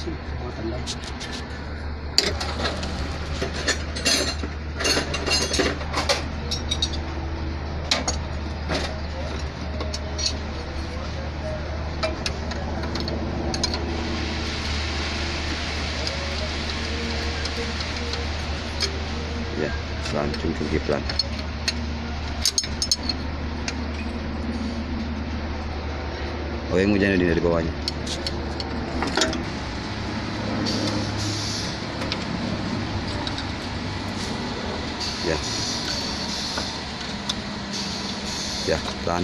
sih kekuatan lagi. Ya, pelan, cung pelan. Oh, yang hujan ini dari bawahnya. Ya. Ya, pelan.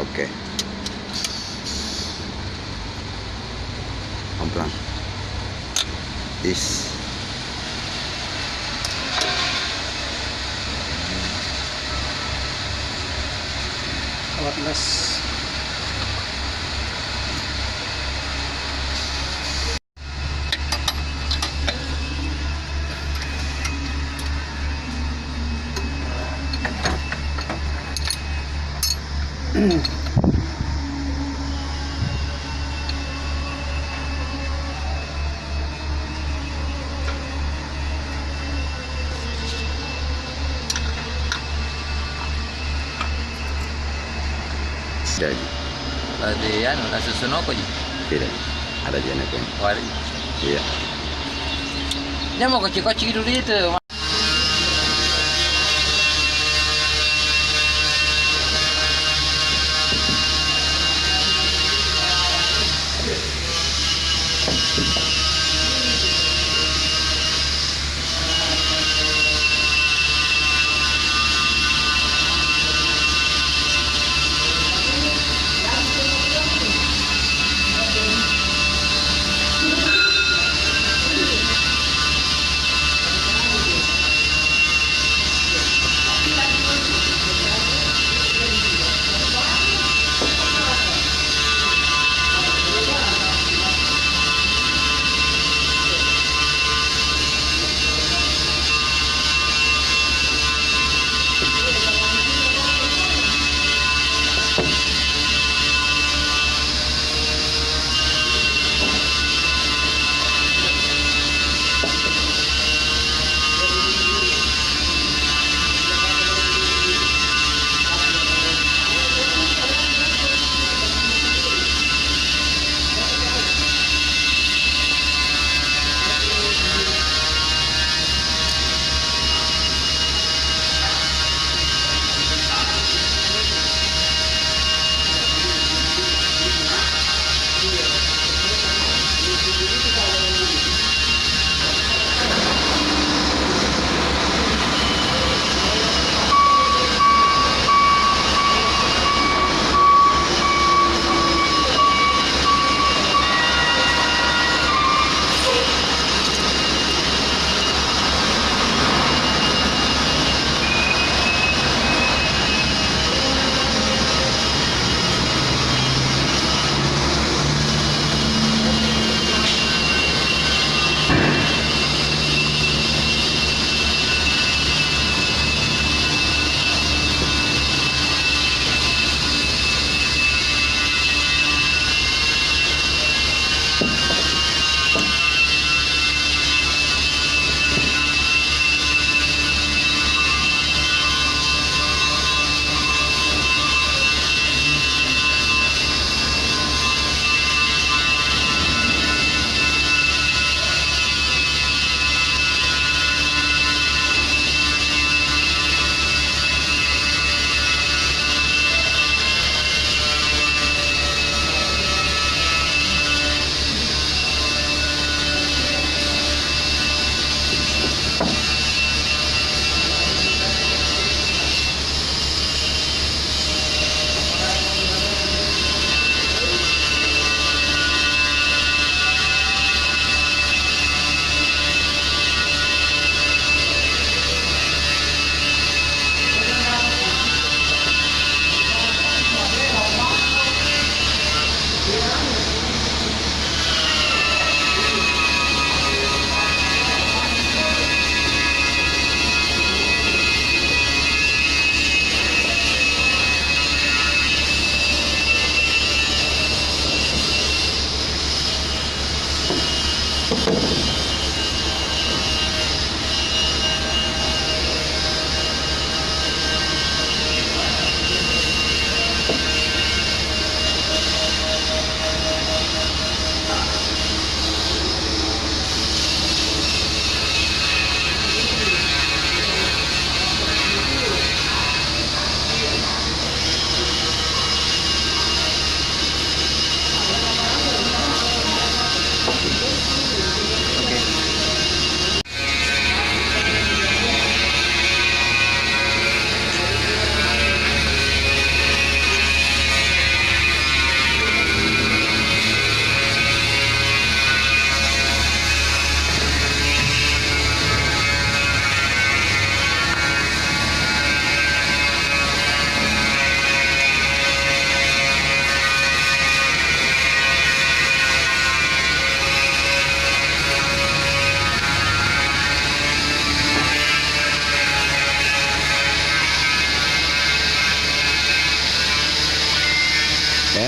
Oke. Pelan. Is. Alat les. Jadi, Di anu nasi sunoko ji. tidak ada jenis pun. Wari. Iya. Dia mau kecil-kecil dulu itu.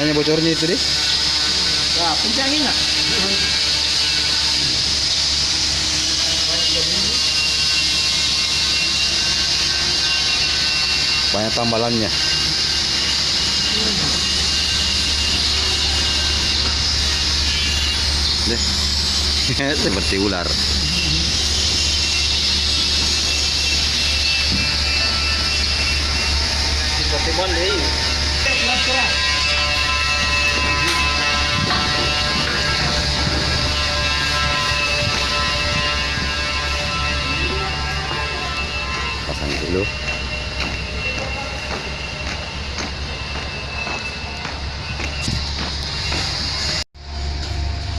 Kayaknya bocornya itu deh. Ya, pencangin nggak? Banyak tambalannya. Deh. Seperti ular. Seperti bonde. Keras. Pasang dulu.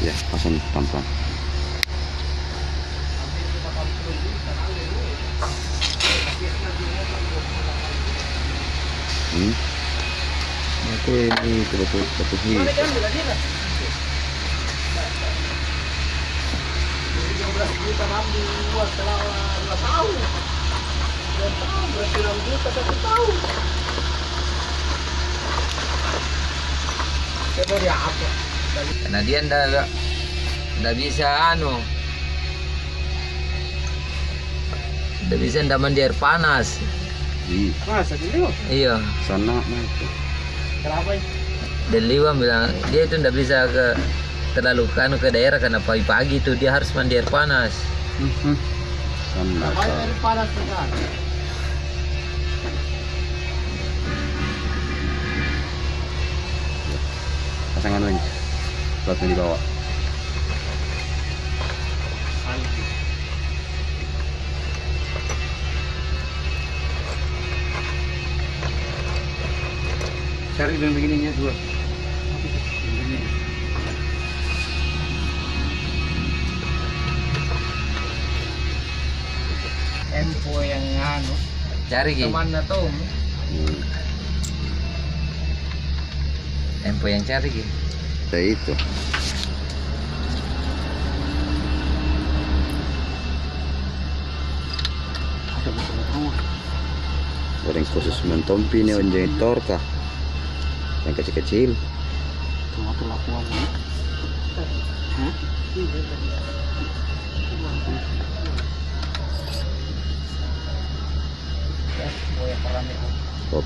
Ya, pasang pelan-pelan. Oke, ini betul hit. Karena dia ndak bisa ndak bisa mandi air panas. Masa dulu? Iya. Sana itu. Kenapa? Dan Liwan bilang dia itu ndak bisa terlalu ke daerah karena pagi-pagi itu dia harus mandi air panas. Sana. Air panas kan. Pasang anunya. Platnya di bawah. Cari dan begininya dua. Empo yang Cari Ki. kemana tuh? Empo yang cari Ki. Ya itu. Goreng khusus mentompi nih onjaitor kah? Yang kecil-kecil. Tuh lakuan. Hop. Hop.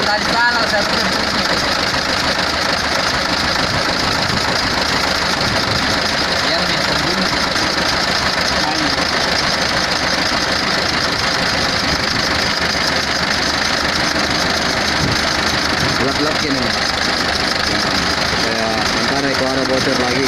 Tadi salah satu. Yang minta dulu. Lap-lap gini. Supaya ntar kalau ada bocor lagi.